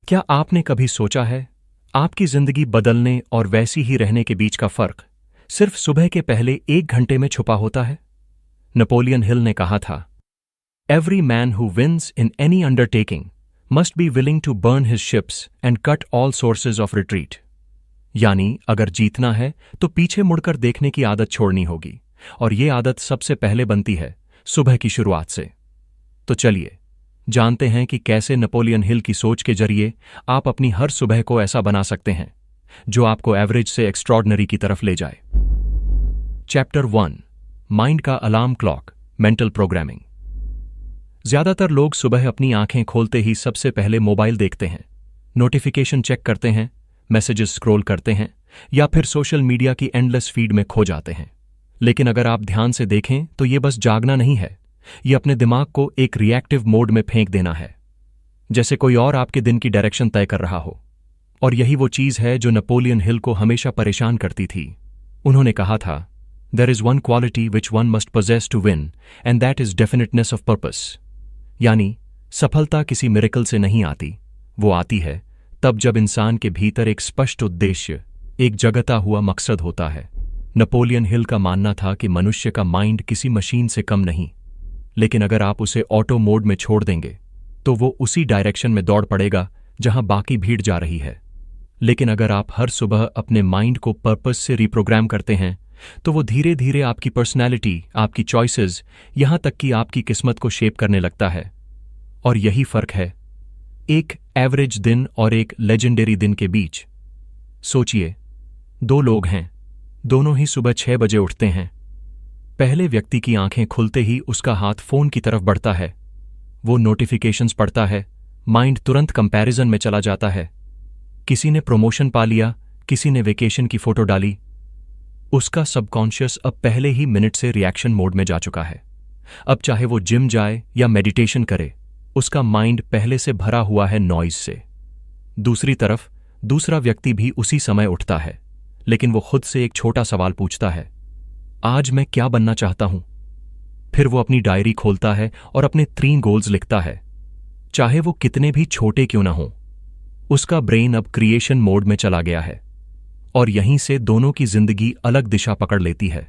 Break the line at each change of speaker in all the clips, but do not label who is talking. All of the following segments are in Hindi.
क्या आपने कभी सोचा है आपकी जिंदगी बदलने और वैसी ही रहने के बीच का फर्क सिर्फ सुबह के पहले 1 घंटे में छुपा होता है? नेपोलियन हिल ने कहा था, every man who wins in any undertaking must be willing to burn his ships and cut all sources of retreat. यानी अगर जीतना है तो पीछे मुड़कर देखने की आदत छोड़नी होगी, और ये आदत सबसे पहले बनती है सुबह की शुरुआत से। तो चलिए जानते हैं कि कैसे नेपोलियन हिल की सोच के जरिए आप अपनी हर सुबह को ऐसा बना सकते हैं जो आपको एवरेज से एक्स्ट्रॉर्डनरी की तरफ ले जाए। चैप्टर 1, माइंड का अलार्म क्लॉक, मेंटल प्रोग्रामिंग। ज्यादातर लोग सुबह अपनी आंखें खोलते ही सबसे पहले मोबाइल देखते हैं, नोटिफिकेशन चेक करते हैं, मैसेजेस स्क्रॉल करते हैं या फिर सोशल मीडिया की एंडलेस फीड में खो जाते हैं। लेकिन अगर आप ध्यान से देखें तो ये बस जागना नहीं है, ये अपने दिमाग को एक रिएक्टिव मोड में फेंक देना है, जैसे कोई और आपके दिन की डायरेक्शन तय कर रहा हो। और यही वो चीज है जो नेपोलियन हिल को हमेशा परेशान करती थी। उन्होंने कहा था, there is one quality which one must possess to win and that is definiteness of purpose. यानी सफलता किसी मिरेकल से नहीं आती, वो आती है तब जब इंसान के भीतर एक स्पष्ट उद्देश्य, एक जगता हुआ मकसद होता है। नेपोलियन हिल का मानना था कि मनुष्य का माइंड किसी मशीन से कम नहीं, लेकिन अगर आप उसे ऑटो मोड में छोड़ देंगे तो वो उसी डायरेक्शन में दौड़ पड़ेगा जहां बाकी भीड़ जा रही है। लेकिन अगर आप हर सुबह अपने माइंड को पर्पस से रिप्रोग्राम करते हैं तो वो धीरे धीरे आपकी पर्सनैलिटी, आपकी चॉइसेस, यहां तक कि आपकी किस्मत को शेप करने लगता है। और यही फर्क है एक एवरेज दिन और एक लेजेंडरी दिन के बीच। सोचिए, 2 लोग हैं, दोनों ही सुबह 6 बजे उठते हैं। पहले व्यक्ति की आंखें खुलते ही उसका हाथ फोन की तरफ बढ़ता है, वो नोटिफिकेशंस पढ़ता है, माइंड तुरंत कंपैरिजन में चला जाता है। किसी ने प्रमोशन पा लिया, किसी ने वेकेशन की फोटो डाली। उसका सबकॉन्शियस अब पहले ही मिनट से रिएक्शन मोड में जा चुका है। अब चाहे वो जिम जाए या मेडिटेशन करे, उसका माइंड पहले से भरा हुआ है नॉइज से। दूसरी तरफ दूसरा व्यक्ति भी उसी समय उठता है, लेकिन वो खुद से एक छोटा सवाल पूछता है, आज मैं क्या बनना चाहता हूं? फिर वो अपनी डायरी खोलता है और अपने 3 गोल्स लिखता है, चाहे वो कितने भी छोटे क्यों ना हों। उसका ब्रेन अब क्रिएशन मोड में चला गया है, और यहीं से दोनों की जिंदगी अलग दिशा पकड़ लेती है।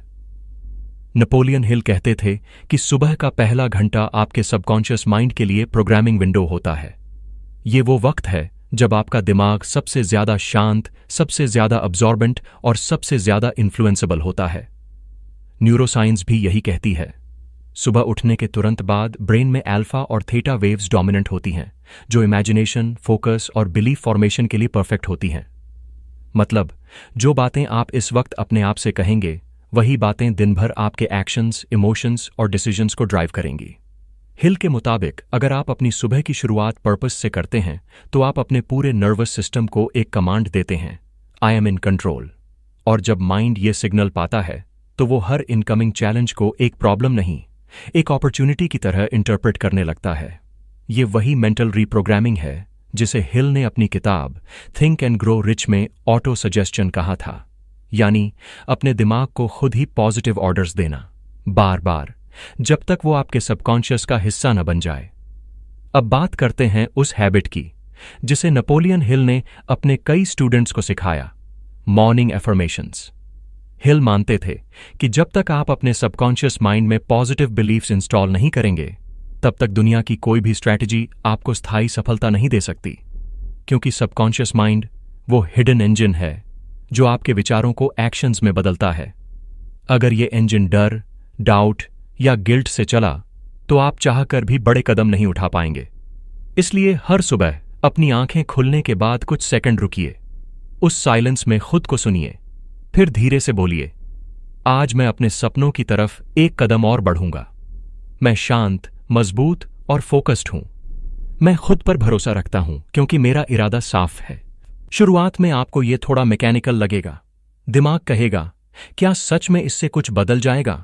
नेपोलियन हिल कहते थे कि सुबह का पहला घंटा आपके सबकॉन्शियस माइंड के लिए प्रोग्रामिंग विंडो होता है। ये वो वक्त है जब आपका दिमाग सबसे ज्यादा शांत, सबसे ज्यादा अब्जॉर्बेंट और सबसे ज्यादा इन्फ्लुएंसेबल होता है। न्यूरोसाइंस भी यही कहती है। सुबह उठने के तुरंत बाद ब्रेन में अल्फा और थीटा वेव्स डोमिनेंट होती हैं, जो इमेजिनेशन, फोकस और बिलीफ फॉर्मेशन के लिए परफेक्ट होती हैं। मतलब, जो बातें आप इस वक्त अपने आप से कहेंगे, वही बातें दिन भर आपके एक्शंस, इमोशंस और डिसीजंस को ड्राइव करेंगी। हिल के मुताबिक अगर आप अपनी सुबह की शुरुआत पर्पस से करते हैं तो आप अपने पूरे नर्वस सिस्टम को एक कमांड देते हैं, आई एम इन कंट्रोल। और जब माइंड ये सिग्नल पाता है तो वो हर इनकमिंग चैलेंज को एक प्रॉब्लम नहीं, एक अपॉर्चुनिटी की तरह इंटरप्रेट करने लगता है। ये वही मेंटल रीप्रोग्रामिंग है जिसे हिल ने अपनी किताब थिंक एंड ग्रो रिच में ऑटो सजेस्शन कहा था। यानी अपने दिमाग को खुद ही पॉजिटिव ऑर्डर्स देना, बार बार, जब तक वो आपके सबकॉन्शियस का हिस्सा न बन जाए। अब बात करते हैं उस हैबिट की जिसे नेपोलियन हिल ने अपने कई स्टूडेंट्स को सिखाया, मॉर्निंग एफर्मेशंस। हिल मानते थे कि जब तक आप अपने सबकॉन्शियस माइंड में पॉजिटिव बिलीफ्स इंस्टॉल नहीं करेंगे, तब तक दुनिया की कोई भी स्ट्रैटेजी आपको स्थायी सफलता नहीं दे सकती। क्योंकि सबकॉन्शियस माइंड वो हिडन इंजन है जो आपके विचारों को एक्शंस में बदलता है। अगर ये इंजन डर, डाउट या गिल्ट से चला तो आप चाहकर भी बड़े कदम नहीं उठा पाएंगे। इसलिए हर सुबह अपनी आंखें खुलने के बाद कुछ सेकंड रुकिए, उस साइलेंस में खुद को सुनिए, फिर धीरे से बोलिए, आज मैं अपने सपनों की तरफ एक कदम और बढ़ूंगा। मैं शांत, मजबूत और फोकस्ड हूं। मैं खुद पर भरोसा रखता हूं क्योंकि मेरा इरादा साफ है। शुरुआत में आपको यह थोड़ा मैकेनिकल लगेगा। दिमाग कहेगा, क्या सच में इससे कुछ बदल जाएगा?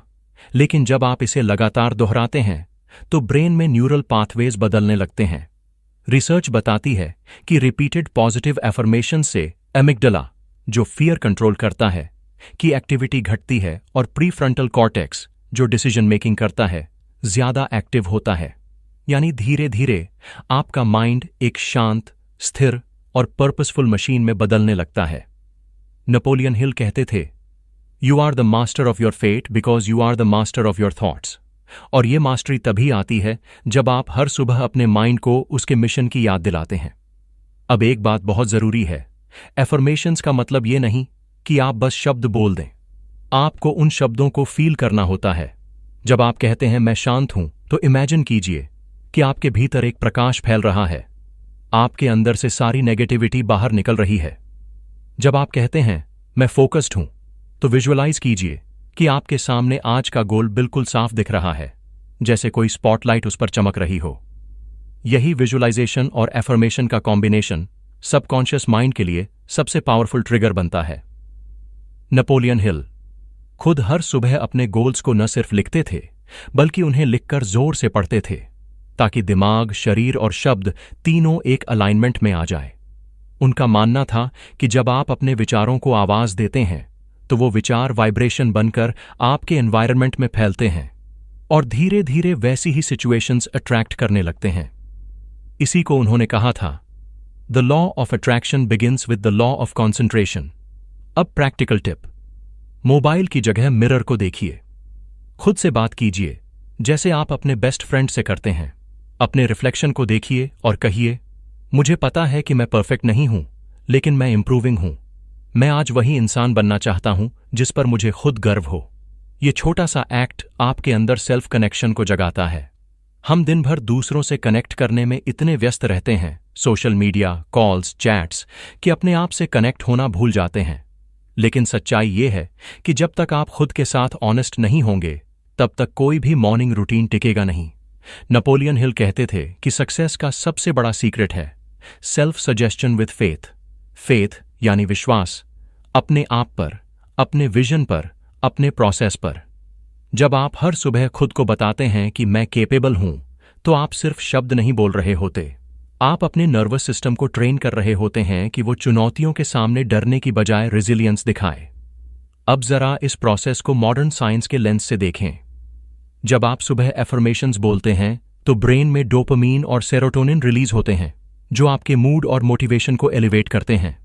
लेकिन जब आप इसे लगातार दोहराते हैं तो ब्रेन में न्यूरल पाथवेज बदलने लगते हैं। रिसर्च बताती है कि रिपीटेड पॉजिटिव एफर्मेशन से एमिगडाला, जो फियर कंट्रोल करता है, की एक्टिविटी घटती है और प्रीफ्रंटल कॉर्टेक्स, जो डिसीजन मेकिंग करता है, ज्यादा एक्टिव होता है। यानी धीरे धीरे आपका माइंड एक शांत, स्थिर और पर्पसफुल मशीन में बदलने लगता है। नेपोलियन हिल कहते थे, you are the master of your fate because you are the master of your thoughts. और ये मास्टरी तभी आती है जब आप हर सुबह अपने माइंड को उसके मिशन की याद दिलाते हैं। अब एक बात बहुत जरूरी है, एफर्मेशंस का मतलब ये नहीं कि आप बस शब्द बोल दें। आपको उन शब्दों को फील करना होता है। जब आप कहते हैं मैं शांत हूं, तो इमेजिन कीजिए कि आपके भीतर एक प्रकाश फैल रहा है। आपके अंदर से सारी नेगेटिविटी बाहर निकल रही है। जब आप कहते हैं मैं फोकस्ड हूं, तो विजुअलाइज कीजिए कि आपके सामने आज का गोल बिल्कुल साफ दिख रहा है, जैसे कोई स्पॉटलाइट उस पर चमक रही हो। यही विजुअलाइजेशन और एफर्मेशन का कॉम्बिनेशन सबकॉन्शियस माइंड के लिए सबसे पावरफुल ट्रिगर बनता है। नेपोलियन हिल खुद हर सुबह अपने गोल्स को न सिर्फ लिखते थे, बल्कि उन्हें लिखकर जोर से पढ़ते थे, ताकि दिमाग, शरीर और शब्द तीनों एक अलाइनमेंट में आ जाए। उनका मानना था कि जब आप अपने विचारों को आवाज देते हैं, तो वो विचार वाइब्रेशन बनकर आपके एनवायरनमेंट में फैलते हैं और धीरे धीरे वैसी ही सिचुएशंस अट्रैक्ट करने लगते हैं। इसी को उन्होंने कहा था, the law of attraction begins with the law of concentration. अब प्रैक्टिकल टिप, मोबाइल की जगह मिरर को देखिए। खुद से बात कीजिए जैसे आप अपने बेस्ट फ्रेंड से करते हैं। अपने रिफ्लेक्शन को देखिए और कहिए, मुझे पता है कि मैं परफेक्ट नहीं हूं, लेकिन मैं इंप्रूविंग हूं। मैं आज वही इंसान बनना चाहता हूं जिस पर मुझे खुद गर्व हो। ये छोटा सा एक्ट आपके अंदर सेल्फ कनेक्शन को जगाता है। हम दिन भर दूसरों से कनेक्ट करने में इतने व्यस्त रहते हैं, सोशल मीडिया, कॉल्स, चैट्स, कि अपने आप से कनेक्ट होना भूल जाते हैं। लेकिन सच्चाई ये है कि जब तक आप खुद के साथ ऑनेस्ट नहीं होंगे, तब तक कोई भी मॉर्निंग रूटीन टिकेगा नहीं। नेपोलियन हिल कहते थे कि सक्सेस का सबसे बड़ा सीक्रेट है self suggestion with faith. Faith यानी विश्वास, अपने आप पर, अपने विजन पर, अपने प्रोसेस पर। जब आप हर सुबह खुद को बताते हैं कि मैं केपेबल हूं, तो आप सिर्फ शब्द नहीं बोल रहे होते, आप अपने नर्वस सिस्टम को ट्रेन कर रहे होते हैं कि वो चुनौतियों के सामने डरने की बजाय रेजिलियंस दिखाए। अब जरा इस प्रोसेस को मॉडर्न साइंस के लेंस से देखें। जब आप सुबह एफर्मेशंस बोलते हैं, तो ब्रेन में डोपामीन और सेरोटोनिन रिलीज होते हैं, जो आपके मूड और मोटिवेशन को एलिवेट करते हैं।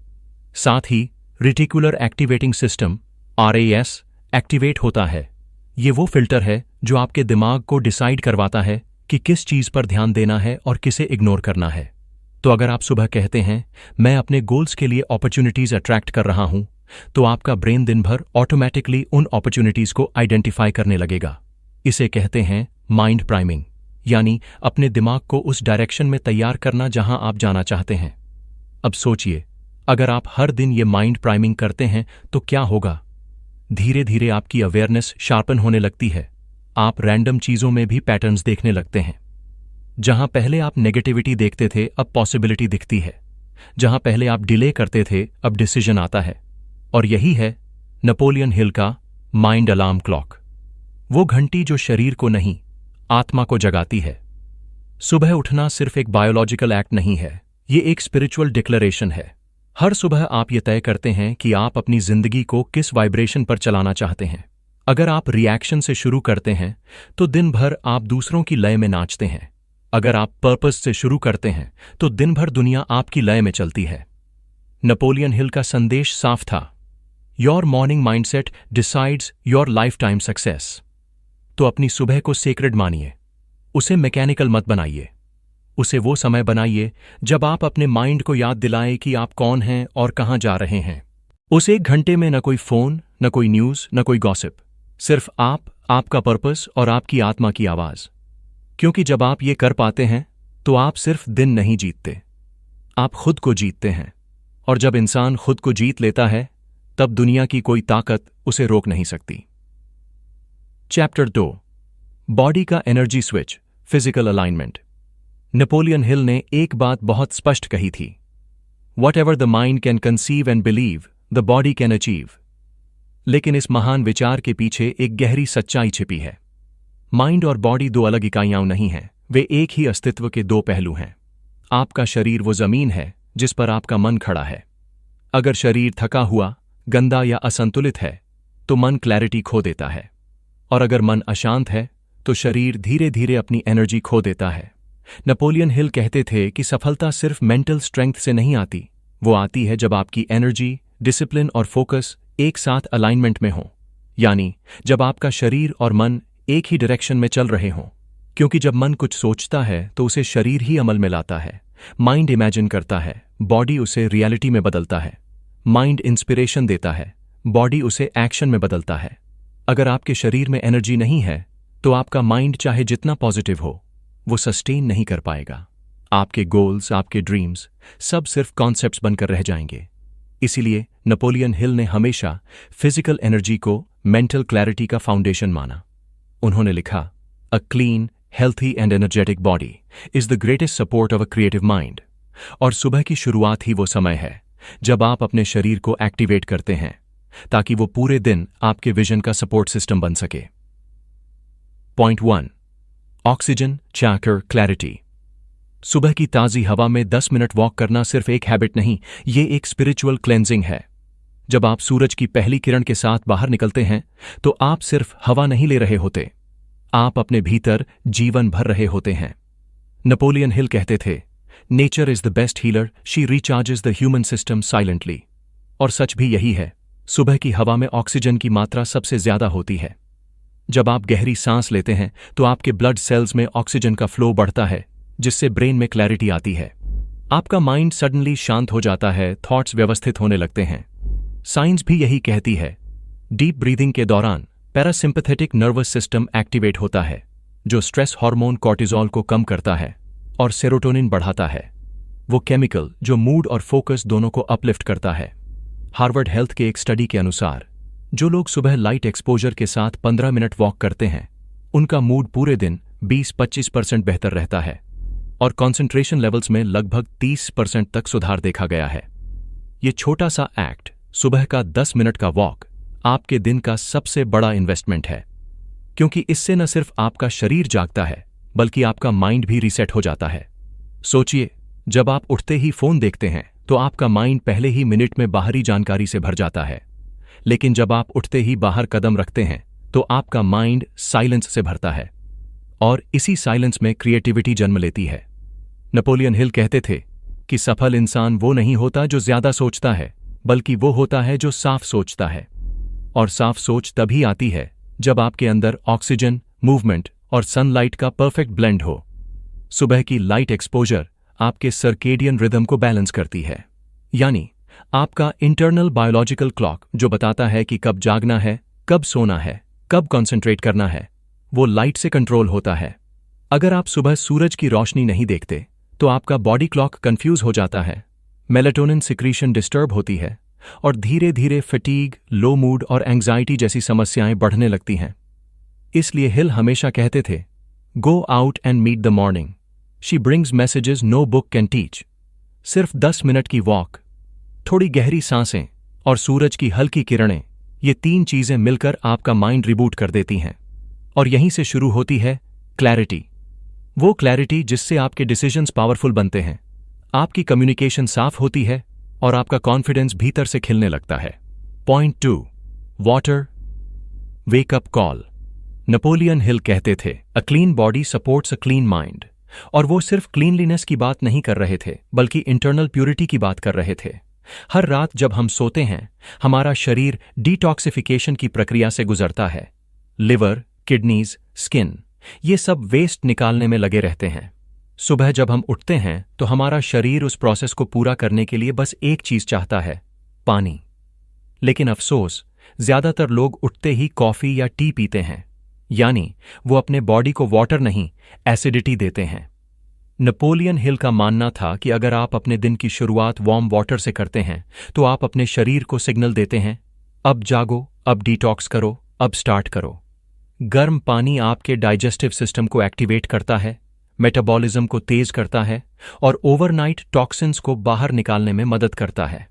साथ ही reticular activating system RAS activate होता है। ये वो फिल्टर है जो आपके दिमाग को डिसाइड करवाता है कि किस चीज पर ध्यान देना है और किसे इग्नोर करना है। तो अगर आप सुबह कहते हैं मैं अपने गोल्स के लिए अपॉर्चुनिटीज अट्रैक्ट कर रहा हूं, तो आपका ब्रेन दिन भर ऑटोमेटिकली उन अपॉर्चुनिटीज को आइडेंटिफाई करने लगेगा। इसे कहते हैं माइंड प्राइमिंग, यानी अपने दिमाग को उस डायरेक्शन में तैयार करना जहां आप जाना चाहते हैं। अब सोचिए, अगर आप हर दिन ये माइंड प्राइमिंग करते हैं तो क्या होगा? धीरे धीरे आपकी अवेयरनेस शार्पन होने लगती है। आप रैंडम चीजों में भी पैटर्न्स देखने लगते हैं। जहां पहले आप नेगेटिविटी देखते थे, अब पॉसिबिलिटी दिखती है। जहां पहले आप डिले करते थे, अब डिसीजन आता है। और यही है नेपोलियन हिल का माइंड अलार्म क्लॉक, वो घंटी जो शरीर को नहीं, आत्मा को जगाती है। सुबह उठना सिर्फ एक बायोलॉजिकल एक्ट नहीं है, ये एक स्पिरिचुअल डिक्लेरेशन है। हर सुबह आप ये तय करते हैं कि आप अपनी जिंदगी को किस वाइब्रेशन पर चलाना चाहते हैं। अगर आप रिएक्शन से शुरू करते हैं, तो दिन भर आप दूसरों की लय में नाचते हैं। अगर आप पर्पस से शुरू करते हैं, तो दिन भर दुनिया आपकी लय में चलती है। नेपोलियन हिल का संदेश साफ था, your morning mindset decides your life time success. तो अपनी सुबह को सेक्रेड मानिए, उसे मैकेनिकल मत बनाइए। उसे वो समय बनाइए जब आप अपने माइंड को याद दिलाएं कि आप कौन हैं और कहां जा रहे हैं। उस एक घंटे में न कोई फोन, न कोई न्यूज, न कोई गॉसिप, सिर्फ आप, आपका पर्पस और आपकी आत्मा की आवाज। क्योंकि जब आप ये कर पाते हैं, तो आप सिर्फ दिन नहीं जीतते, आप खुद को जीतते हैं। और जब इंसान खुद को जीत लेता है, तब दुनिया की कोई ताकत उसे रोक नहीं सकती। चैप्टर 2, बॉडी का energy switch, physical alignment. Napoleon Hill ने एक बात बहुत स्पष्ट कही थी, what ever the mind can conceive and believe, the body can achieve. लेकिन इस महान विचार के पीछे एक गहरी सच्चाई छिपी है। माइंड और बॉडी दो अलग इकाइयां नहीं हैं, वे एक ही अस्तित्व के दो पहलू हैं। आपका शरीर वो जमीन है जिस पर आपका मन खड़ा है। अगर शरीर थका हुआ, गंदा या असंतुलित है, तो मन क्लैरिटी खो देता है। और अगर मन अशांत है, तो शरीर धीरे धीरे अपनी एनर्जी खो देता है। नेपोलियन हिल कहते थे कि सफलता सिर्फ मेंटल स्ट्रेंथ से नहीं आती, वो आती है जब आपकी एनर्जी, डिसिप्लिन और फोकस एक साथ अलाइनमेंट में हो, यानी जब आपका शरीर और मन एक ही डायरेक्शन में चल रहे हों। क्योंकि जब मन कुछ सोचता है तो उसे शरीर ही अमल में लाता है। माइंड इमेजिन करता है, बॉडी उसे रियलिटी में बदलता है। माइंड इंस्पिरेशन देता है, बॉडी उसे एक्शन में बदलता है। अगर आपके शरीर में एनर्जी नहीं है तो आपका माइंड चाहे जितना पॉजिटिव हो, वो सस्टेन नहीं कर पाएगा। आपके गोल्स, आपके ड्रीम्स सब सिर्फ कॉन्सेप्ट्स बनकर रह जाएंगे। इसीलिए नेपोलियन हिल ने हमेशा फिजिकल एनर्जी को मेंटल क्लैरिटी का फाउंडेशन माना। उन्होंने लिखा, a clean, healthy and energetic body is the greatest support of a creative mind. और सुबह की शुरुआत ही वो समय है जब आप अपने शरीर को एक्टिवेट करते हैं ताकि वो पूरे दिन आपके विजन का सपोर्ट सिस्टम बन सके। Point 1, oxygen checker clarity. सुबह की ताज़ी हवा में 10 मिनट वॉक करना सिर्फ एक हैबिट नहीं, ये एक स्पिरिचुअल क्लेंजिंग है। जब आप सूरज की पहली किरण के साथ बाहर निकलते हैं तो आप सिर्फ हवा नहीं ले रहे होते, आप अपने भीतर जीवन भर रहे होते हैं। नेपोलियन हिल कहते थे, nature is the best healer, she recharges the human system silently. और सच भी यही है। सुबह की हवा में ऑक्सीजन की मात्रा सबसे ज्यादा होती है। जब आप गहरी सांस लेते हैं तो आपके ब्लड सेल्स में ऑक्सीजन का फ्लो बढ़ता है, जिससे ब्रेन में क्लैरिटी आती है। आपका माइंड सडनली शांत हो जाता है, थॉट्स व्यवस्थित होने लगते हैं। साइंस भी यही कहती है। डीप ब्रीदिंग के दौरान पैरासिम्पैथेटिक नर्वस सिस्टम एक्टिवेट होता है, जो स्ट्रेस हार्मोन कॉर्टिजोल को कम करता है और सेरोटोनिन बढ़ाता है, वो केमिकल जो मूड और फोकस दोनों को अपलिफ्ट करता है। हार्वर्ड हेल्थ के एक स्टडी के अनुसार जो लोग सुबह लाइट एक्सपोजर के साथ 15 मिनट वॉक करते हैं, उनका मूड पूरे दिन 20-25% बेहतर रहता है और कॉन्सेंट्रेशन लेवल्स में लगभग 30% तक सुधार देखा गया है। ये छोटा सा एक्ट, सुबह का 10 मिनट का वॉक, आपके दिन का सबसे बड़ा इन्वेस्टमेंट है, क्योंकि इससे न सिर्फ आपका शरीर जागता है बल्कि आपका माइंड भी रीसेट हो जाता है। सोचिए, जब आप उठते ही फोन देखते हैं तो आपका माइंड पहले ही मिनट में बाहरी जानकारी से भर जाता है, लेकिन जब आप उठते ही बाहर कदम रखते हैं तो आपका माइंड साइलेंस से भरता है और इसी साइलेंस में क्रिएटिविटी जन्म लेती है। नेपोलियन हिल कहते थे कि सफल इंसान वो नहीं होता जो ज्यादा सोचता है, बल्कि वो होता है जो साफ सोचता है। और साफ सोच तभी आती है जब आपके अंदर ऑक्सीजन, मूवमेंट और सनलाइट का परफेक्ट ब्लेंड हो। सुबह की लाइट एक्सपोजर आपके सर्केडियन रिदम को बैलेंस करती है, यानी आपका इंटरनल बायोलॉजिकल क्लॉक जो बताता है कि कब जागना है, कब सोना है, कब कॉन्सेंट्रेट करना है, वो लाइट से कंट्रोल होता है। अगर आप सुबह सूरज की रोशनी नहीं देखते तो आपका बॉडी क्लॉक कंफ्यूज हो जाता है, मेलेटोनिन सिक्रीशन डिस्टर्ब होती है और धीरे धीरे फटीग, लो मूड और एंग्जाइटी जैसी समस्याएं बढ़ने लगती हैं। इसलिए हिल हमेशा कहते थे, go out and meet the morning, she brings messages no book can teach. सिर्फ 10 मिनट की वॉक, थोड़ी गहरी सांसें और सूरज की हल्की किरणें, ये 3 चीजें मिलकर आपका माइंड रिबूट कर देती हैं। और यहीं से शुरू होती है क्लैरिटी, वो क्लैरिटी जिससे आपके डिसीजंस पावरफुल बनते हैं, आपकी कम्युनिकेशन साफ होती है और आपका कॉन्फिडेंस भीतर से खिलने लगता है। Point 2, water wake up call. Napoleon Hill कहते थे, a clean body supports a clean mind. और वो सिर्फ क्लीनलीनेस की बात नहीं कर रहे थे, बल्कि इंटरनल प्यूरिटी की बात कर रहे थे। हर रात जब हम सोते हैं, हमारा शरीर डिटॉक्सिफिकेशन की प्रक्रिया से गुजरता है। लिवर, किडनीज, स्किन, ये सब वेस्ट निकालने में लगे रहते हैं। सुबह जब हम उठते हैं तो हमारा शरीर उस प्रोसेस को पूरा करने के लिए बस एक चीज चाहता है, पानी। लेकिन अफसोस, ज्यादातर लोग उठते ही कॉफी या टी पीते हैं, यानी वो अपने बॉडी को वाटर नहीं, एसिडिटी देते हैं। नेपोलियन हिल का मानना था कि अगर आप अपने दिन की शुरुआत वार्म वाटर से करते हैं तो आप अपने शरीर को सिग्नल देते हैं, अब जागो, अब डिटॉक्स करो, अब स्टार्ट करो। गर्म पानी आपके डाइजेस्टिव सिस्टम को एक्टिवेट करता है, मेटाबॉलिज्म को तेज करता है और ओवरनाइट टॉक्सिन्स को बाहर निकालने में मदद करता है।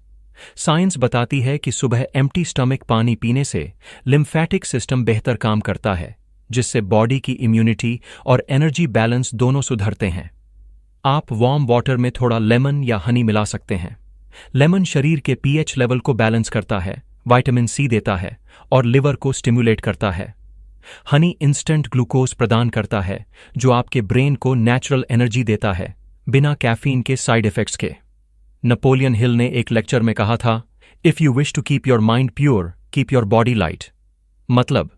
साइंस बताती है कि सुबह एम्प्टी स्टमक पानी पीने से लिम्फेटिक सिस्टम बेहतर काम करता है, जिससे बॉडी की इम्यूनिटी और एनर्जी बैलेंस दोनों सुधरते हैं। आप वार्म वाटर में थोड़ा लेमन या हनी मिला सकते हैं। लेमन शरीर के पीएच लेवल को बैलेंस करता है, विटामिन सी देता है और लिवर को स्टिमुलेट करता है। हनी इंस्टेंट ग्लूकोज प्रदान करता है जो आपके ब्रेन को नेचुरल एनर्जी देता है बिना कैफीन के साइड इफेक्ट्स के। नेपोलियन हिल ने एक लेक्चर में कहा था, if you wish to keep your mind pure, keep your body light. मतलब,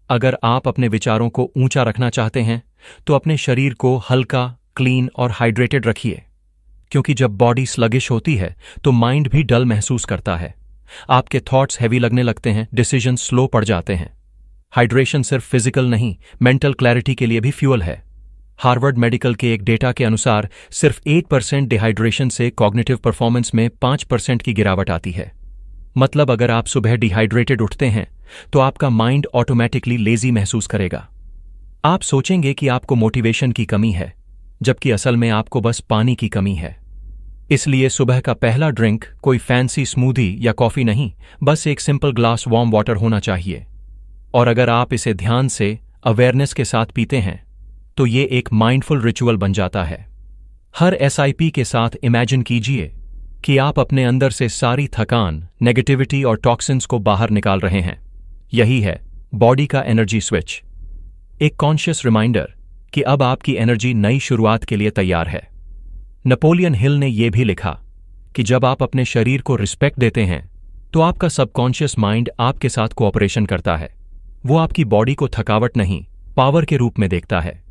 अगर आप अपने विचारों को ऊंचा रखना चाहते हैं तो अपने शरीर को हल्का, क्लीन और हाइड्रेटेड रखिए, क्योंकि जब बॉडी स्लगिश होती है तो माइंड भी डल महसूस करता है। आपके थॉट्स हैवी लगने लगते हैं, डिसीजन स्लो पड़ जाते हैं। हाइड्रेशन सिर्फ फिजिकल नहीं, मेंटल क्लैरिटी के लिए भी फ्यूल है। हार्वर्ड मेडिकल के एक डेटा के अनुसार सिर्फ 8% डिहाइड्रेशन से कॉग्निटिव परफॉर्मेंस में 5% की गिरावट आती है। मतलब, अगर आप सुबह डिहाइड्रेटेड उठते हैं तो आपका माइंड ऑटोमेटिकली लेजी महसूस करेगा। आप सोचेंगे कि आपको मोटिवेशन की कमी है, जबकि असल में आपको बस पानी की कमी है। इसलिए सुबह का पहला ड्रिंक कोई फैंसी स्मूदी या कॉफी नहीं, बस एक सिंपल ग्लास वार्म वाटर होना चाहिए। और अगर आप इसे ध्यान से, अवेयरनेस के साथ पीते हैं तो ये एक माइंडफुल रिचुअल बन जाता है। हर एसआईपी के साथ इमेजिन कीजिए कि आप अपने अंदर से सारी थकान, नेगेटिविटी और टॉक्सिन्स को बाहर निकाल रहे हैं। यही है बॉडी का एनर्जी स्विच, एक कॉन्शियस रिमाइंडर कि अब आपकी एनर्जी नई शुरुआत के लिए तैयार है। नेपोलियन हिल ने यह भी लिखा कि जब आप अपने शरीर को रिस्पेक्ट देते हैं तो आपका सबकॉन्शियस माइंड आपके साथ कोऑपरेशन करता है। वो आपकी बॉडी को थकावट नहीं, पावर के रूप में देखता है।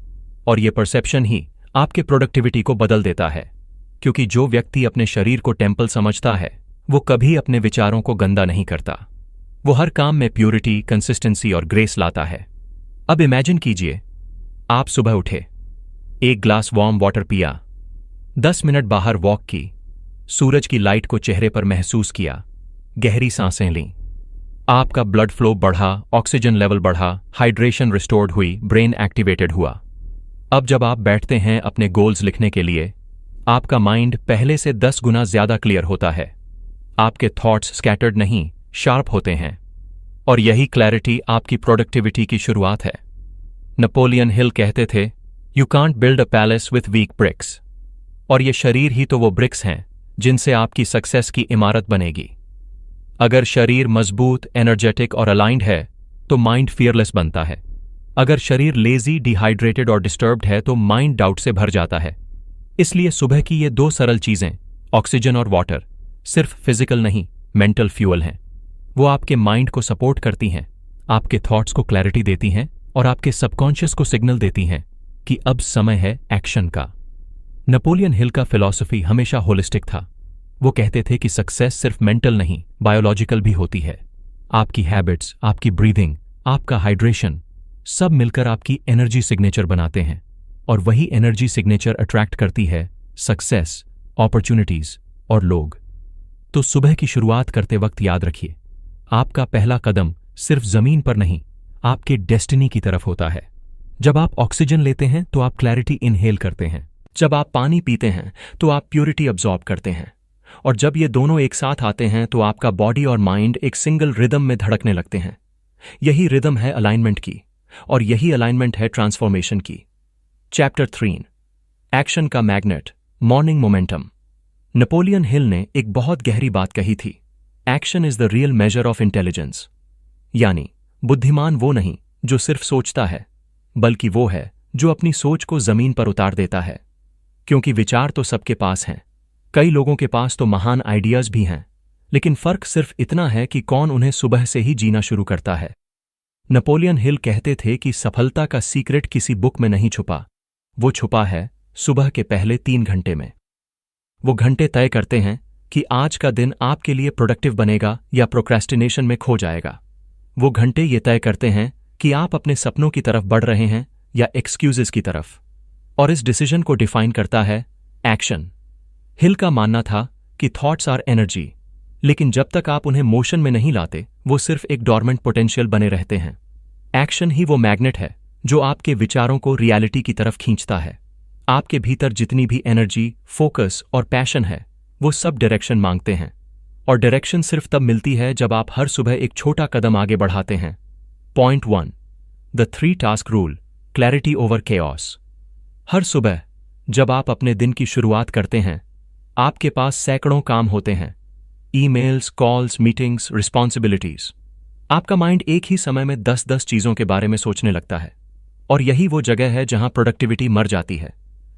और ये परसेप्शन ही आपके प्रोडक्टिविटी को बदल देता है, क्योंकि जो व्यक्ति अपने शरीर को टेम्पल समझता है वो कभी अपने विचारों को गंदा नहीं करता। वो हर काम में प्यूरिटी, कंसिस्टेंसी और ग्रेस लाता है। अब इमेजिन कीजिए, आप सुबह उठे, एक ग्लास वार्म वाटर पिया, 10 मिनट बाहर वॉक की, सूरज की लाइट को चेहरे पर महसूस किया, गहरी सांसें लीं, आपका ब्लड फ्लो बढ़ा, ऑक्सीजन लेवल बढ़ा, हाइड्रेशन रिस्टोर्ड हुई, ब्रेन एक्टिवेटेड हुआ। अब जब आप बैठते हैं अपने गोल्स लिखने के लिए, आपका माइंड पहले से 10 गुना ज्यादा क्लियर होता है। आपके थॉट्स स्कैटर्ड नहीं, शार्प होते हैं। और यही क्लैरिटी आपकी प्रोडक्टिविटी की शुरुआत है। नेपोलियन हिल कहते थे, you can't build a palace with weak bricks. और ये शरीर ही तो वो ब्रिक्स हैं जिनसे आपकी सक्सेस की इमारत बनेगी। अगर शरीर मजबूत, एनर्जेटिक और अलाइंड है तो माइंड फियरलेस बनता है। अगर शरीर लेजी, डिहाइड्रेटेड और डिस्टर्ब्ड है तो माइंड डाउट से भर जाता है। इसलिए सुबह की ये 2 सरल चीजें, ऑक्सीजन और वाटर, सिर्फ फिजिकल नहीं, मेंटल फ्यूल हैं। वो आपके माइंड को सपोर्ट करती हैं, आपके थॉट्स को क्लैरिटी देती हैं और आपके सबकॉन्शियस को सिग्नल देती हैं कि अब समय है एक्शन का। नेपोलियन हिल का फिलॉसफी हमेशा होलिस्टिक था। वो कहते थे कि सक्सेस सिर्फ मेंटल नहीं, बायोलॉजिकल भी होती है। आपकी हैबिट्स, आपकी ब्रीदिंग, आपका हाइड्रेशन, सब मिलकर आपकी एनर्जी सिग्नेचर बनाते हैं। और वही एनर्जी सिग्नेचर अट्रैक्ट करती है सक्सेस, अपॉर्चुनिटीज और लोग। तो सुबह की शुरुआत करते वक्त याद रखिए, आपका पहला कदम सिर्फ जमीन पर नहीं, आपके डेस्टिनी की तरफ होता है। जब आप ऑक्सीजन लेते हैं तो आप क्लैरिटी इनहेल करते हैं। जब आप पानी पीते हैं तो आप प्योरिटी अब्सॉर्ब करते हैं। और जब ये दोनों एक साथ आते हैं तो आपका बॉडी और माइंड एक सिंगल रिदम में धड़कने लगते हैं। यही रिदम है अलाइनमेंट की, और यही अलाइनमेंट है ट्रांसफॉर्मेशन की। चैप्टर 3, एक्शन का magnet, morning momentum. Napoleon Hill ने एक बहुत गहरी बात कही थी, action is the real measure of intelligence. यानी बुद्धिमान वो नहीं जो सिर्फ सोचता है, बल्कि वो है जो अपनी सोच को जमीन पर उतार देता है। क्योंकि विचार तो सबके पास हैं, कई लोगों के पास तो महान आइडियाज भी हैं, लेकिन फर्क सिर्फ इतना है कि कौन उन्हें सुबह से ही जीना शुरू करता है। नेपोलियन हिल कहते थे कि सफलता का सीक्रेट किसी बुक में नहीं छुपा, वो छुपा है सुबह के पहले 3 घंटे में। वो घंटे तय करते हैं कि आज का दिन आपके लिए प्रोडक्टिव बनेगा या प्रोक्रेस्टिनेशन में खो जाएगा। वो घंटे ये तय करते हैं कि आप अपने सपनों की तरफ बढ़ रहे हैं या एक्सक्यूजेस की तरफ। और इस डिसीजन को डिफाइन करता है एक्शन। हिल का मानना था कि थॉट्स आर एनर्जी, लेकिन जब तक आप उन्हें मोशन में नहीं लाते वो सिर्फ एक डॉर्मेंट पोटेंशियल बने रहते हैं। एक्शन ही वो मैग्नेट है जो आपके विचारों को रियलिटी की तरफ खींचता है। आपके भीतर जितनी भी एनर्जी, फोकस और पैशन है वो सब डायरेक्शन मांगते हैं। और डायरेक्शन सिर्फ तब मिलती है जब आप हर सुबह एक छोटा कदम आगे बढ़ाते हैं। Point 1, the 3 task rule, clarity over chaos. हर सुबह जब आप अपने दिन की शुरुआत करते हैं, आपके पास सैकड़ों काम होते हैं, ईमेल्स, कॉल्स, मीटिंग्स, रिस्पॉन्सिबिलिटीज। आपका माइंड एक ही समय में 10-10 चीजों के बारे में सोचने लगता है, और यही वो जगह है जहां प्रोडक्टिविटी मर जाती है,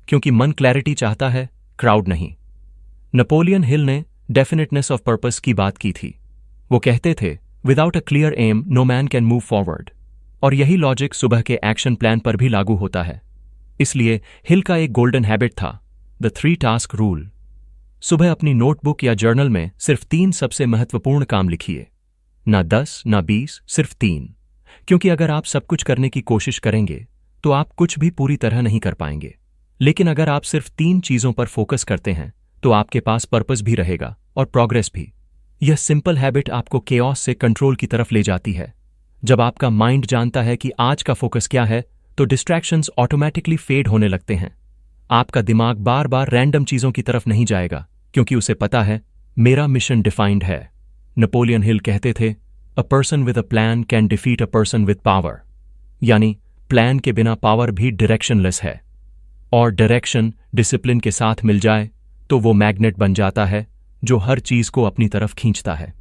क्योंकि मन क्लैरिटी चाहता है, क्राउड नहीं। नेपोलियन हिल ने डेफिनेटनेस ऑफ पर्पस की बात की थी। वो कहते थे, without a clear aim no man can move forward. और यही लॉजिक सुबह के एक्शन प्लान पर भी लागू होता है। इसलिए हिल का एक गोल्डन हैबिट था, द 3 टास्क रूल। सुबह अपनी नोटबुक या जर्नल में सिर्फ 3 सबसे महत्वपूर्ण काम लिखिए, ना 10 ना 20, सिर्फ 3। क्योंकि अगर आप सब कुछ करने की कोशिश करेंगे तो आप कुछ भी पूरी तरह नहीं कर पाएंगे। लेकिन अगर आप सिर्फ 3 चीजों पर फोकस करते हैं तो आपके पास पर्पस भी रहेगा और प्रोग्रेस भी। यह सिंपल हैबिट आपको केओस से कंट्रोल की तरफ ले जाती है। जब आपका माइंड जानता है कि आज का फोकस क्या है, तो डिस्ट्रैक्शंस ऑटोमेटिकली फेड होने लगते हैं। आपका दिमाग बार बार रैंडम चीजों की तरफ नहीं जाएगा, क्योंकि उसे पता है मेरा मिशन डिफाइंड है। नेपोलियन हिल कहते थे, a person with a plan can defeat a person with power. यानी प्लान के बिना पावर भी डायरेक्शनलेस है, और डायरेक्शन डिसिप्लिन के साथ मिल जाए तो वो मैग्नेट बन जाता है जो हर चीज को अपनी तरफ खींचता है।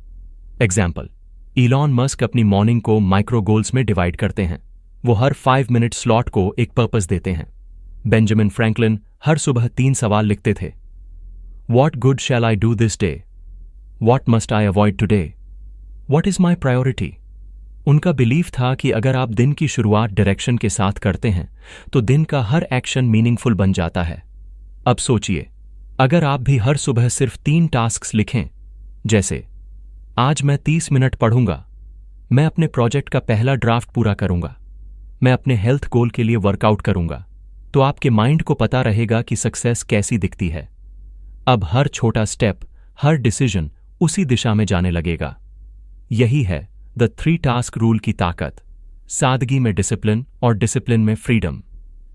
एग्जाम्पल, इलॉन मस्क अपनी मॉर्निंग को माइक्रो गोल्स में डिवाइड करते हैं। वो हर 5 मिनट स्लॉट को एक पर्पस देते हैं। बेंजामिन फ्रैंकलिन हर सुबह 3 सवाल लिखते थे, what good shall I do this day, what must I avoid today, what is my priority. उनका बिलीफ था कि अगर आप दिन की शुरुआत डायरेक्शन के साथ करते हैं तो दिन का हर एक्शन मीनिंगफुल बन जाता है। अब सोचिए, अगर आप भी हर सुबह सिर्फ 3 टास्क्स लिखें, जैसे आज मैं 30 मिनट पढ़ूंगा, मैं अपने प्रोजेक्ट का पहला ड्राफ्ट पूरा करूंगा, मैं अपने हेल्थ गोल के लिए वर्कआउट करूंगा, तो आपके माइंड को पता रहेगा कि सक्सेस कैसी दिखती है। अब हर छोटा स्टेप, हर डिसीजन उसी दिशा में जाने लगेगा। यही है द 3 टास्क रूल की ताकत, सादगी में डिसिप्लिन और डिसिप्लिन में फ्रीडम।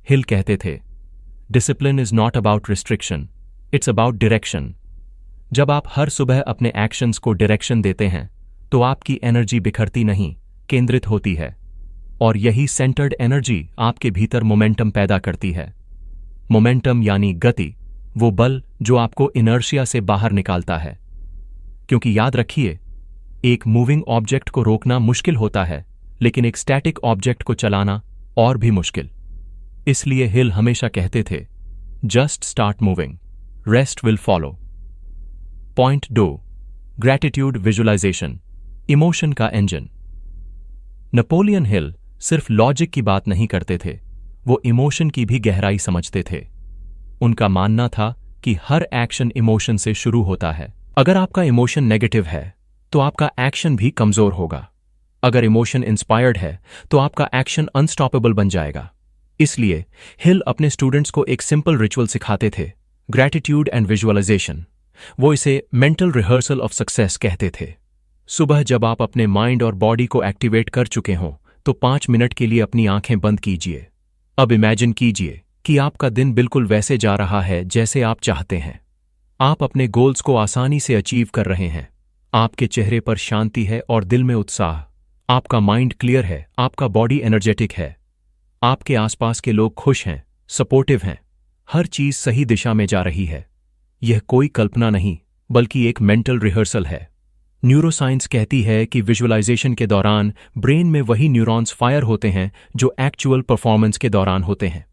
हिल कहते थे, discipline is not about restriction, it's about direction. जब आप हर सुबह अपने एक्शंस को डायरेक्शन देते हैं तो आपकी एनर्जी बिखरती नहीं, केंद्रित होती है, और यही सेंटर्ड एनर्जी आपके भीतर मोमेंटम पैदा करती है। मोमेंटम यानी गति, वो बल जो आपको इनर्शिया से बाहर निकालता है। क्योंकि याद रखिए, एक मूविंग ऑब्जेक्ट को रोकना मुश्किल होता है, लेकिन एक स्टैटिक ऑब्जेक्ट को चलाना और भी मुश्किल। इसलिए हिल हमेशा कहते थे, just start moving, rest will follow. Point 2, gratitude visualization, emotion का इंजन। नेपोलियन हिल सिर्फ लॉजिक की बात नहीं करते थे, वो इमोशन की भी गहराई समझते थे। उनका मानना था कि हर एक्शन इमोशन से शुरू होता है। अगर आपका इमोशन नेगेटिव है तो आपका एक्शन भी कमजोर होगा। अगर इमोशन इंस्पायर्ड है तो आपका एक्शन अनस्टॉपेबल बन जाएगा। इसलिए हिल अपने स्टूडेंट्स को एक सिंपल रिचुअल सिखाते थे, ग्रैटिट्यूड एंड विजुअलाइजेशन। वो इसे मेंटल रिहर्सल ऑफ सक्सेस कहते थे। सुबह जब आप अपने माइंड और बॉडी को एक्टिवेट कर चुके हों तो 5 मिनट के लिए अपनी आंखें बंद कीजिए। अब इमेजिन कीजिए कि आपका दिन बिल्कुल वैसे जा रहा है जैसे आप चाहते हैं। आप अपने गोल्स को आसानी से अचीव कर रहे हैं। आपके चेहरे पर शांति है और दिल में उत्साह। आपका माइंड क्लियर है, आपका बॉडी एनर्जेटिक है। आपके आसपास के लोग खुश हैं, सपोर्टिव हैं। हर चीज सही दिशा में जा रही है। यह कोई कल्पना नहीं, बल्कि एक मेंटल रिहर्सल है। न्यूरोसाइंस कहती है कि विजुअलाइजेशन के दौरान ब्रेन में वही न्यूरॉन्स फायर होते हैं जो एक्चुअल परफॉर्मेंस के दौरान होते हैं।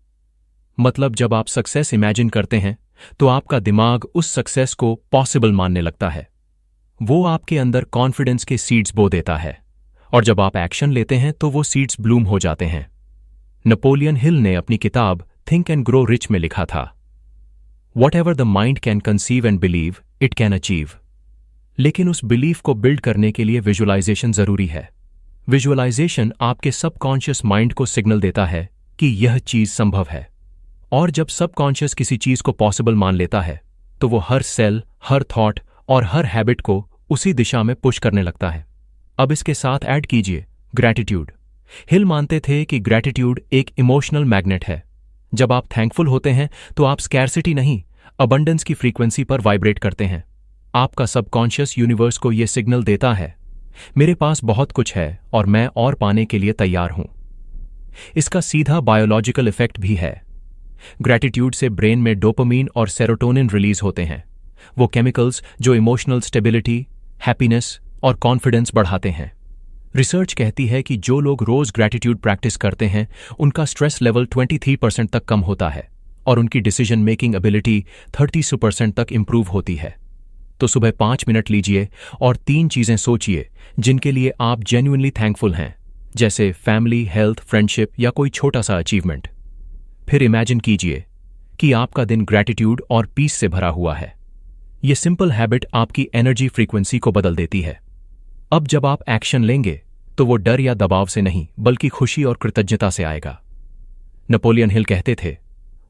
मतलब जब आप सक्सेस इमेजिन करते हैं तो आपका दिमाग उस सक्सेस को पॉसिबल मानने लगता है। वो आपके अंदर कॉन्फिडेंस के सीड्स बो देता है, और जब आप एक्शन लेते हैं तो वो सीड्स ब्लूम हो जाते हैं। नेपोलियन हिल ने अपनी किताब थिंक एंड ग्रो रिच में लिखा था, what ever the mind can conceive and believe it can achieve. लेकिन उस बिलीफ को बिल्ड करने के लिए विजुअलाइजेशन जरूरी है। विजुअलाइजेशन आपके सबकॉन्शियस माइंड को सिग्नल देता है कि यह चीज संभव है, और जब सबकॉन्शियस किसी चीज को पॉसिबल मान लेता है तो वो हर सेल, हर थॉट और हर हैबिट को उसी दिशा में पुश करने लगता है। अब इसके साथ ऐड कीजिए ग्रैटिट्यूड। हिल मानते थे कि ग्रैटिट्यूड एक इमोशनल मैग्नेट है। जब आप थैंकफुल होते हैं तो आप स्कैर्सिटी नहीं, अबंडेंस की फ्रीक्वेंसी पर वाइब्रेट करते हैं। आपका सबकॉन्शियस यूनिवर्स को यह सिग्नल देता है, मेरे पास बहुत कुछ है और मैं और पाने के लिए तैयार हूं। इसका सीधा बायोलॉजिकल इफेक्ट भी है। ग्रैटिट्यूड से ब्रेन में डोपामीन और सेरोटोनिन रिलीज होते हैं, वो केमिकल्स जो इमोशनल स्टेबिलिटी, हैप्पीनेस और कॉन्फिडेंस बढ़ाते हैं। रिसर्च कहती है कि जो लोग रोज ग्रैटिट्यूड प्रैक्टिस करते हैं उनका स्ट्रेस लेवल 23% तक कम होता है और उनकी डिसीजन मेकिंग एबिलिटी 30% तक इंप्रूव होती है। तो सुबह 5 मिनट लीजिए और 3 चीजें सोचिए जिनके लिए आप जेन्युइनली थैंकफुल हैं, जैसे फैमिली, हेल्थ, फ्रेंडशिप या कोई छोटा सा अचीवमेंट। फिर इमेजिन कीजिए कि आपका दिन ग्रैटिट्यूड और पीस से भरा हुआ है। ये सिंपल हैबिट आपकी एनर्जी फ्रीक्वेंसी को बदल देती है। अब जब आप एक्शन लेंगे तो वो डर या दबाव से नहीं बल्कि खुशी और कृतज्ञता से आएगा। नेपोलियन हिल कहते थे,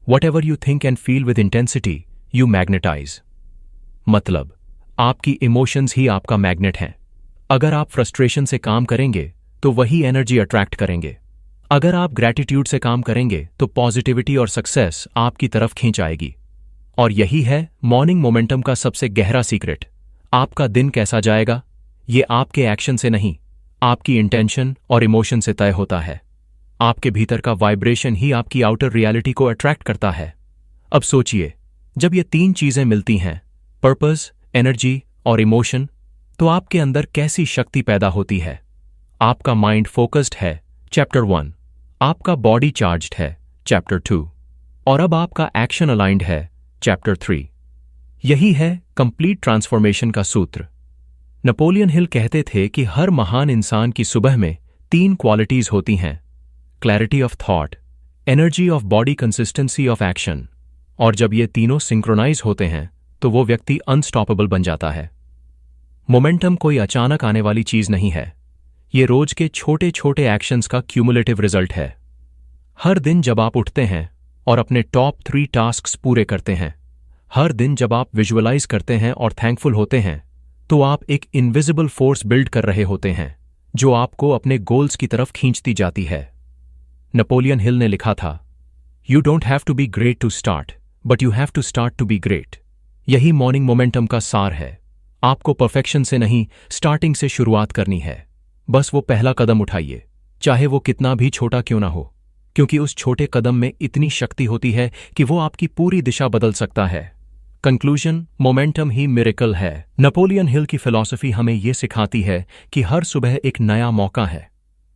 whatever you think and feel with intensity you magnetize. मतलब आपकी इमोशंस ही आपका मैग्नेट हैं। अगर आप फ्रस्ट्रेशन से काम करेंगे तो वही एनर्जी अट्रैक्ट करेंगे। अगर आप ग्रैटिट्यूड से काम करेंगे तो पॉजिटिविटी और सक्सेस आपकी तरफ खींच आएगी। और यही है मॉर्निंग मोमेंटम का सबसे गहरा सीक्रेट। आपका दिन कैसा जाएगा ये आपके एक्शन से नहीं, आपकी इंटेंशन और इमोशन से तय होता है। आपके भीतर का वाइब्रेशन ही आपकी आउटर रियलिटी को अट्रैक्ट करता है। अब सोचिए, जब ये 3 चीजें मिलती हैं, पर्पस, एनर्जी और इमोशन, तो आपके अंदर कैसी शक्ति पैदा होती है। आपका माइंड फोकस्ड है, चैप्टर 1। आपका बॉडी चार्ज्ड है, चैप्टर 2। और अब आपका एक्शन अलाइंड है, चैप्टर 3। यही है कंप्लीट ट्रांसफॉर्मेशन का सूत्र। नेपोलियन हिल कहते थे कि हर महान इंसान की सुबह में 3 क्वालिटीज होती हैं, clarity of thought, energy of body, consistency of action. और जब ये तीनों सिंक्रोनाइज होते हैं तो वो व्यक्ति अनस्टॉपेबल बन जाता है। मोमेंटम कोई अचानक आने वाली चीज नहीं है, ये रोज के छोटे छोटे एक्शंस का क्यूमुलेटिव रिजल्ट है। हर दिन जब आप उठते हैं और अपने टॉप 3 टास्क्स पूरे करते हैं, हर दिन जब आप विजुअलाइज करते हैं और थैंकफुल होते हैं, तो आप एक इनविजिबल फोर्स बिल्ड कर रहे होते हैं जो आपको अपने गोल्स की तरफ खींचती जाती है। नेपोलियन हिल ने लिखा था, you don't have to be great to start, but you have to start to be great. यही मॉर्निंग मोमेंटम का सार है। आपको परफेक्शन से नहीं, स्टार्टिंग से शुरुआत करनी है। बस वो पहला कदम उठाइए, चाहे वो कितना भी छोटा क्यों ना हो, क्योंकि उस छोटे कदम में इतनी शक्ति होती है कि वो आपकी पूरी दिशा बदल सकता है। कंक्लूजन, मोमेंटम ही मिरेकल है। नेपोलियन हिल की फिलॉसफी हमें ये सिखाती है कि हर सुबह एक नया मौका है,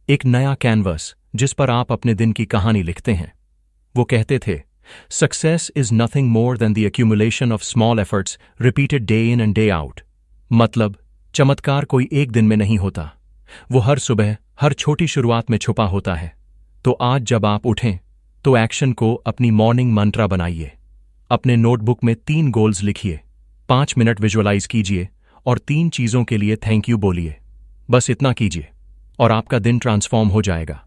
एक नया कैनवस जिस पर आप अपने दिन की कहानी लिखते हैं। वो कहते थे, success is nothing more than the accumulation of small efforts repeated day in and day out. मतलब चमत्कार कोई एक दिन में नहीं होता, वो हर सुबह, हर छोटी शुरुआत में छुपा होता है। तो आज जब आप उठें तो एक्शन को अपनी मॉर्निंग मंत्रा बनाइए। अपने नोटबुक में 3 गोल्स लिखिए, 5 मिनट विजुअलाइज कीजिए और 3 चीजों के लिए थैंक यू बोलिए। बस इतना कीजिए और आपका दिन ट्रांसफॉर्म हो जाएगा।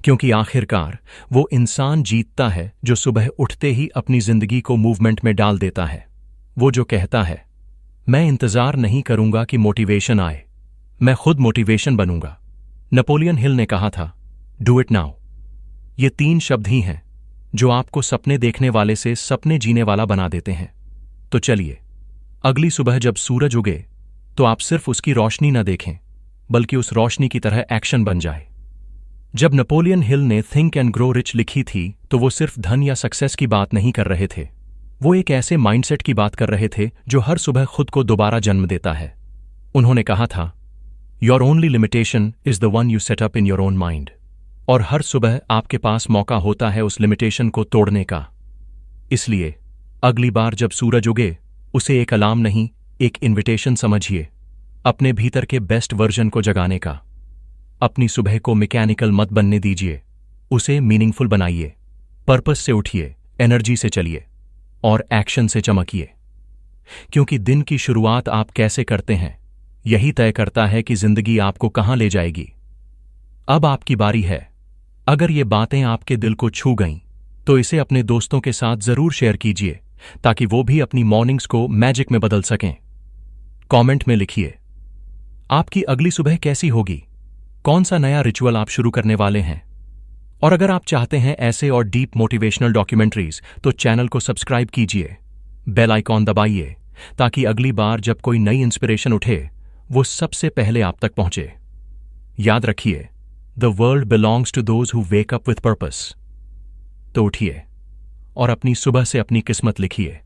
क्योंकि आखिरकार वो इंसान जीतता है जो सुबह उठते ही अपनी जिंदगी को मूवमेंट में डाल देता है। वो जो कहता है, मैं इंतजार नहीं करूंगा कि मोटिवेशन आए, मैं खुद मोटिवेशन बनूंगा। नेपोलियन हिल ने कहा था, डू इट नाउ। ये 3 शब्द ही हैं जो आपको सपने देखने वाले से सपने जीने वाला बना देते हैं। तो चलिए, अगली सुबह जब सूरज उगे तो आप सिर्फ उसकी रोशनी न देखें, बल्कि उस रोशनी की तरह एक्शन बन जाए। जब नेपोलियन हिल ने थिंक एंड ग्रो रिच लिखी थी तो वो सिर्फ धन या सक्सेस की बात नहीं कर रहे थे, वो एक ऐसे माइंडसेट की बात कर रहे थे जो हर सुबह खुद को दोबारा जन्म देता है। उन्होंने कहा था, your only limitation is the one you set up in your own mind. और हर सुबह आपके पास मौका होता है उस लिमिटेशन को तोड़ने का। इसलिए अगली बार जब सूरज उगे उसे एक अलार्म नहीं, एक इन्विटेशन समझिए, अपने भीतर के बेस्ट वर्जन को जगाने का। अपनी सुबह को मैकेनिकल मत बनने दीजिए, उसे मीनिंगफुल बनाइए। पर्पस से उठिए, एनर्जी से चलिए और एक्शन से चमकिए। क्योंकि दिन की शुरुआत आप कैसे करते हैं यही तय करता है कि जिंदगी आपको कहां ले जाएगी। अब आपकी बारी है। अगर ये बातें आपके दिल को छू गईं तो इसे अपने दोस्तों के साथ जरूर शेयर कीजिए ताकि वो भी अपनी मॉर्निंग्स को मैजिक में बदल सकें। कमेंट में लिखिए, आपकी अगली सुबह कैसी होगी, कौन सा नया रिचुअल आप शुरू करने वाले हैं। और अगर आप चाहते हैं ऐसे और डीप मोटिवेशनल डॉक्यूमेंट्रीज तो चैनल को सब्सक्राइब कीजिए, बेल आइकॉन दबाइए ताकि अगली बार जब कोई नई इंस्पिरेशन उठे वो सबसे पहले आप तक पहुंचे। याद रखिए, the world belongs to those who wake up with purpose. तो उठिए और अपनी सुबह से अपनी किस्मत लिखिए।